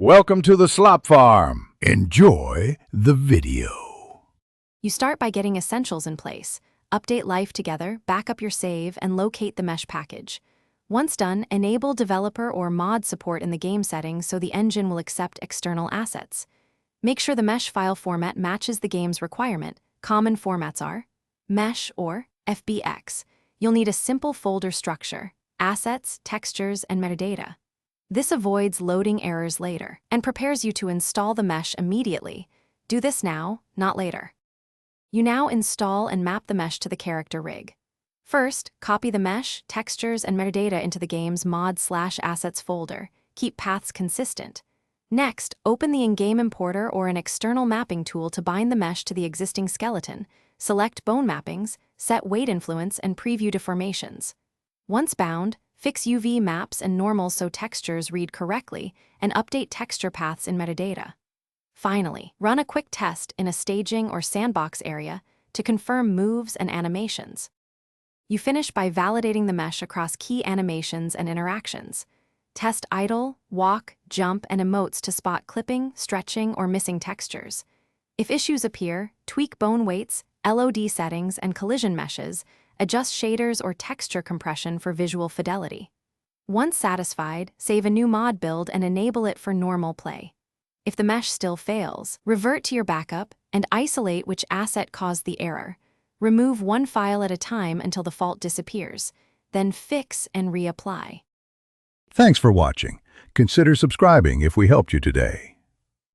Welcome to the Slop Farm. Enjoy the video. You start by getting essentials in place. Update Life Together, back up your save, and locate the mesh package. Once done, enable developer or mod support in the game settings so the engine will accept external assets. Make sure the mesh file format matches the game's requirement. Common formats are mesh or FBX. You'll need a simple folder structure, assets, textures, and metadata. This avoids loading errors later and prepares you to install the mesh immediately. Do this now, not later. You now install and map the mesh to the character rig. First, copy the mesh, textures, and metadata into the game's mod/assets folder. Keep paths consistent. Next, open the in-game importer or an external mapping tool to bind the mesh to the existing skeleton. Select bone mappings, set weight influence, and preview deformations. Once bound, fix UV maps and normals so textures read correctly, and update texture paths in metadata. Finally, run a quick test in a staging or sandbox area to confirm moves and animations. You finish by validating the mesh across key animations and interactions. Test idle, walk, jump, and emotes to spot clipping, stretching, or missing textures. If issues appear, tweak bone weights, LOD settings, and collision meshes. Adjust shaders or texture compression for visual fidelity. Once satisfied, save a new mod build and enable it for normal play. If the mesh still fails, revert to your backup and isolate which asset caused the error. Remove one file at a time until the fault disappears, then fix and reapply. Thanks for watching. Consider subscribing if we helped you today.